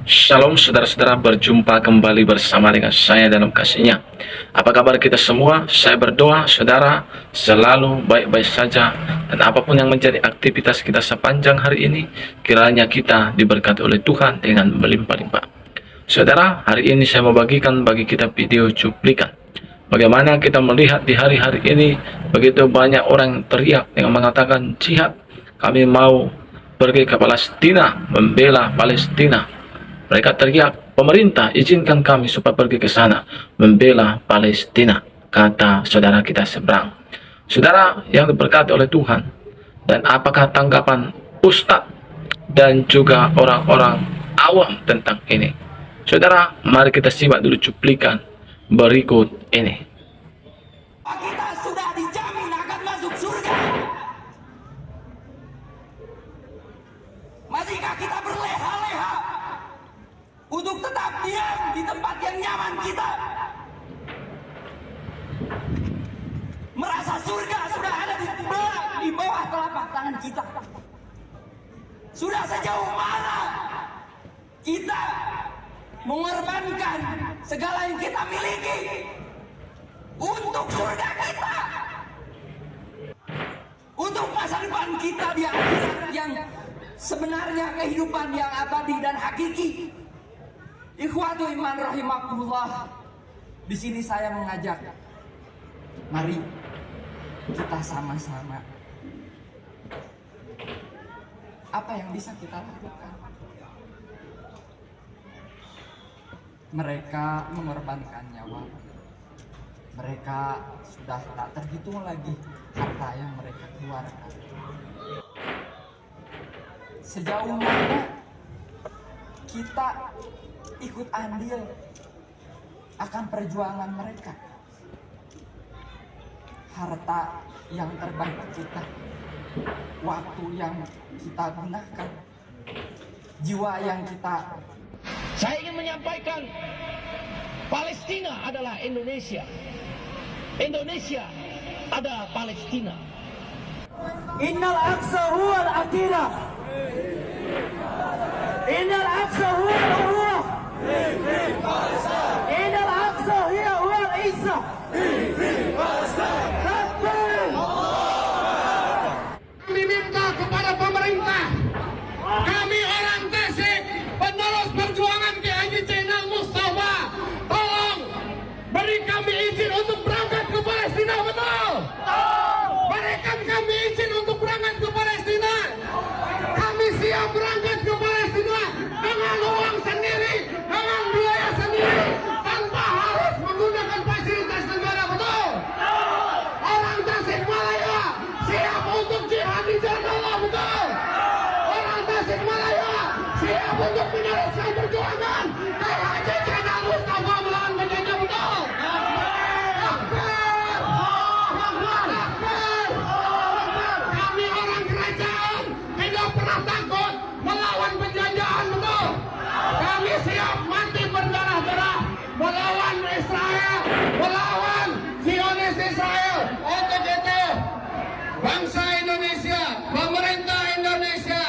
Shalom saudara-saudara, berjumpa kembali bersama dengan saya dalam kasihnya. Apa kabar kita semua? Saya berdoa saudara selalu baik-baik saja, dan apapun yang menjadi aktivitas kita sepanjang hari ini, kiranya kita diberkati oleh Tuhan dengan melimpah-limpah. Saudara, hari ini saya mau bagikan bagi kita video cuplikan bagaimana kita melihat di hari-hari ini begitu banyak orang teriak dengan mengatakan jihad, kami mau pergi ke Palestina, membela Palestina. Mereka teriak, pemerintah izinkan kami supaya pergi ke sana, membela Palestina, kata saudara kita seberang. Saudara yang diberkati oleh Tuhan, dan apakah tanggapan ustadz dan juga orang-orang awam tentang ini? Saudara, mari kita simak dulu cuplikan berikut ini. Kita sudah dijamin akan masuk surga. Masihkah kita berleha-leha untuk tetap diam di tempat yang nyaman kita? Merasa surga sudah ada di bawah telapak tangan kita. Sudah sejauh mana kita mengorbankan segala yang kita miliki untuk surga kita, untuk masa depan kita di akhirat yang sebenarnya kehidupan yang abadi dan hakiki. Ikhwatu iman rahimakumullah, di sini saya mengajak, mari kita sama-sama apa yang bisa kita lakukan. Mereka mengorbankan nyawa, mereka sudah tak terhitung lagi harta yang mereka keluarkan. Sejauh mana kita ikut andil akan perjuangan mereka? Harta yang terbaik kita, waktu yang kita gunakan, jiwa yang kita. Saya ingin menyampaikan, Palestina adalah Indonesia. Indonesia adalah Palestina. Innal aqsa huwa al-aqidah. Innal aqsa huwa al-ruh. Innal aqsa huwa al-izzah. Kami minta kepada pemerintah, kami orang Tasik, penerus perjuangan Ki Haji Zainal Mustafa, tolong beri kami izin untuk berangkat ke Palestina, betul? Berikan kami izin untuk berangkat ke Palestina. Kami siap berangkat ke Palestina dengan uang sendiri, dengan biaya sendiri, tanpa harus menggunakan fasilitas negara, betul? Orang Tasikmalaya siap untuk jihad di jalan Allah, betul? Orang Tasikmalaya siap untuk meneruskan perjuangan Ki Haji Zainal Mustafa melawan penjajah, betul? Kami orang kerajaan tidak pernah takut melawan penjajahan, betul? Kami siap mati berdarah-darah melawan Israel, melawan Zionis Israel. Untuk itu, bangsa Indonesia, pemerintah Indonesia,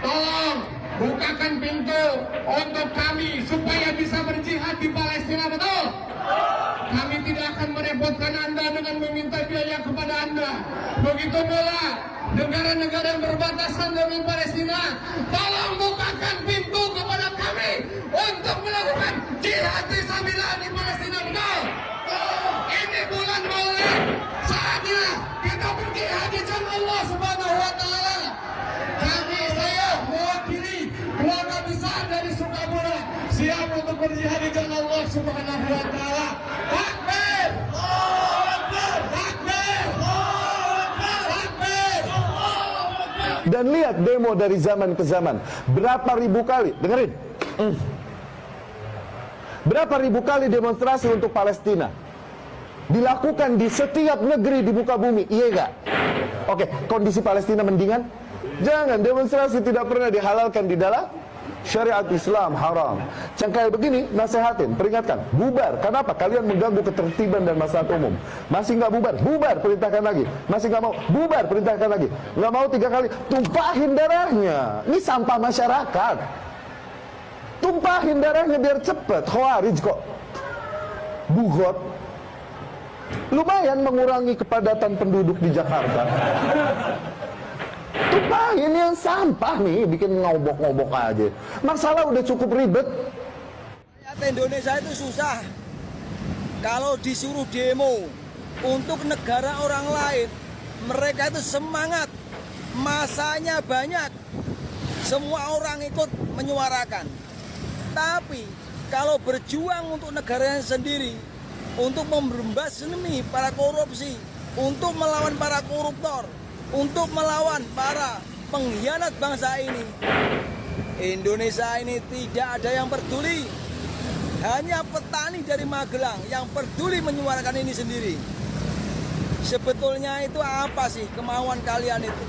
tolong bukakan pintu untuk kami supaya bisa berjihad di Palestina, betul? Kami tidak akan merepotkan Anda dengan meminta biaya kepada Anda. Begitu pula negara-negara yang berbatasan dengan Palestina, tolong bukakan pintu kepada kami untuk melakukan jihad fisabilillah di Palestina, betul? Ini bulan Maulid, saatnya kita berjihad di jalan Allah Subhanahu wa taala. Saya mewakili keluarga besar dari Sukabumi siap untuk berjihad di jalan Allah Subhanahu wa taala. Takbir! Akbar! Takbir! Akbar! Dan lihat demo dari zaman ke zaman. Berapa ribu kali, dengerin. Berapa ribu kali demonstrasi untuk Palestina dilakukan di setiap negeri di muka bumi, iya gak? Oke, kondisi Palestina mendingan? Jangan, demonstrasi tidak pernah dihalalkan di dalam syariat Islam, haram. Cengkai begini, nasehatin, peringatkan, bubar. Kenapa? Kalian mengganggu ketertiban dan maslahat umum. Masih nggak bubar? Bubar, perintahkan lagi. Masih nggak mau? Bubar, perintahkan lagi. Nggak mau 3 kali, tumpahin darahnya. Ini sampah masyarakat. Tumpahin darahnya biar cepet. Khawarij kok. Bugot. Lumayan mengurangi kepadatan penduduk di Jakarta. Tumpahin yang sampah nih, bikin ngobok-ngobok aja. Masalah udah cukup ribet. Indonesia itu susah. Kalau disuruh demo untuk negara orang lain, mereka itu semangat, masanya banyak, semua orang ikut menyuarakan. Tapi kalau berjuang untuk negaranya sendiri, untuk membasmi para korupsi, untuk melawan para koruptor, untuk melawan para pengkhianat bangsa ini, Indonesia ini tidak ada yang peduli. Hanya petani dari Magelang yang peduli menyuarakan ini sendiri. Sebetulnya itu apa sih kemauan kalian itu?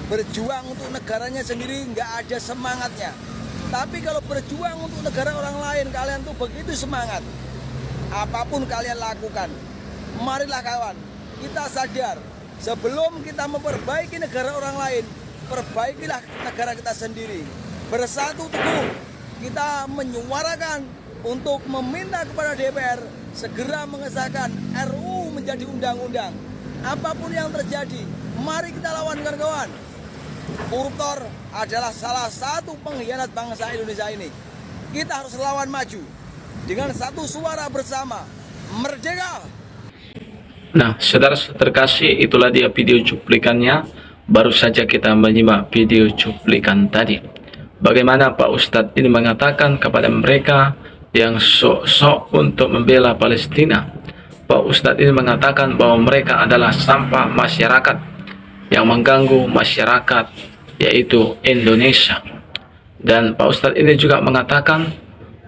Berjuang untuk negaranya sendiri nggak ada semangatnya. Tapi kalau berjuang untuk negara orang lain, kalian tuh begitu semangat. Apapun kalian lakukan, marilah kawan, kita sadar sebelum kita memperbaiki negara orang lain, perbaikilah negara kita sendiri. Bersatu teguh, kita menyuarakan untuk meminta kepada DPR segera mengesahkan RUU menjadi undang-undang. Apapun yang terjadi, mari kita lawan kawan-kawan. Koruptor adalah salah satu pengkhianat bangsa Indonesia ini. Kita harus lawan maju dengan satu suara bersama. Merdeka! Nah, saudara terkasih, itulah dia video cuplikannya. Baru saja kita menyimak video cuplikan tadi. Bagaimana Pak Ustadz ini mengatakan kepada mereka yang sok-sok untuk membela Palestina. Pak Ustadz ini mengatakan bahwa mereka adalah sampah masyarakat yang mengganggu masyarakat, yaitu Indonesia. Dan Pak Ustadz ini juga mengatakan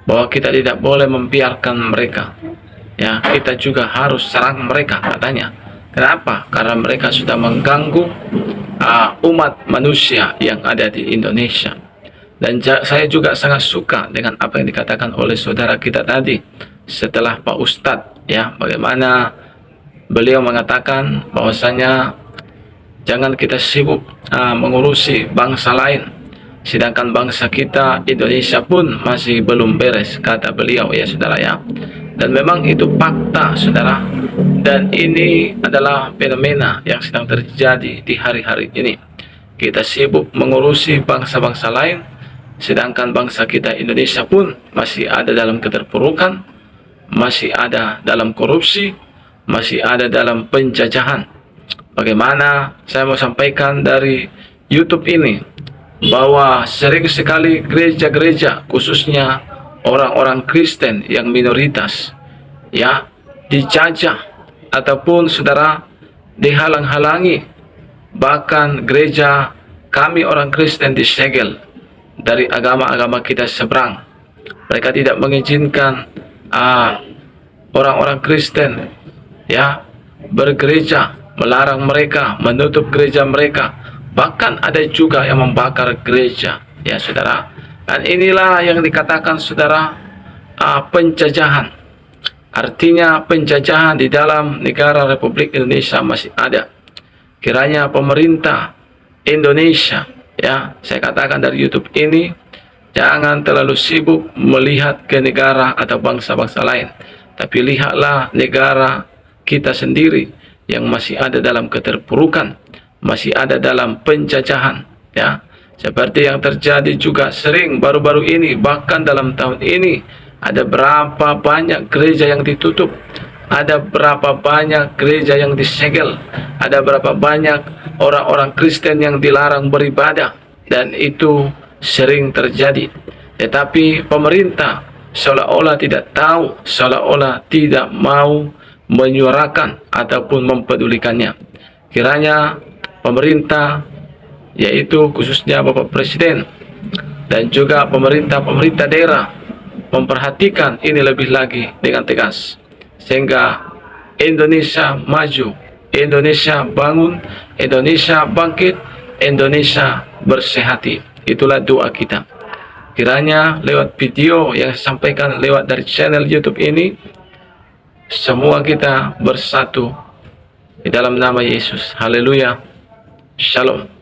bahwa kita tidak boleh membiarkan mereka. Ya, kita juga harus serang mereka, katanya. Kenapa? Karena mereka sudah mengganggu umat manusia yang ada di Indonesia. Dan saya juga sangat suka dengan apa yang dikatakan oleh saudara kita tadi setelah Pak Ustadz, ya, bagaimana beliau mengatakan bahwasanya jangan kita sibuk mengurusi bangsa lain, sedangkan bangsa kita Indonesia pun masih belum beres, kata beliau, ya saudara, ya. Dan memang itu fakta, saudara. Dan ini adalah fenomena yang sedang terjadi di hari-hari ini. Kita sibuk mengurusi bangsa-bangsa lain, sedangkan bangsa kita Indonesia pun masih ada dalam keterpurukan, masih ada dalam korupsi, masih ada dalam penjajahan. Bagaimana saya mau sampaikan dari YouTube ini, bahwa sering sekali gereja-gereja, khususnya orang-orang Kristen yang minoritas, ya, dijajah ataupun saudara dihalang-halangi. Bahkan gereja kami orang Kristen disegel dari agama-agama kita seberang. Mereka tidak mengizinkan orang-orang Kristen, ya, bergereja, melarang mereka, menutup gereja mereka. Bahkan ada juga yang membakar gereja, ya saudara. Dan inilah yang dikatakan saudara penjajahan. Artinya penjajahan di dalam negara Republik Indonesia masih ada. Kiranya pemerintah Indonesia, ya, saya katakan dari YouTube ini, jangan terlalu sibuk melihat ke negara atau bangsa-bangsa lain, tapi lihatlah negara kita sendiri yang masih ada dalam keterpurukan, masih ada dalam penjajahan, ya. Seperti yang terjadi juga sering baru-baru ini, bahkan dalam tahun ini, ada berapa banyak gereja yang ditutup, ada berapa banyak gereja yang disegel, ada berapa banyak orang-orang Kristen yang dilarang beribadah, dan itu sering terjadi. Tetapi pemerintah seolah-olah tidak tahu, seolah-olah tidak mau menyuarakan ataupun mempedulikannya. Kiranya pemerintah, yaitu khususnya Bapak Presiden dan juga pemerintah daerah, memperhatikan ini lebih lagi dengan tegas, sehingga Indonesia maju, Indonesia bangun, Indonesia bangkit, Indonesia bersehati. Itulah doa kita. Kiranya lewat video yang disampaikan lewat dari channel YouTube ini, semua kita bersatu di dalam nama Yesus. Haleluya. Shalom.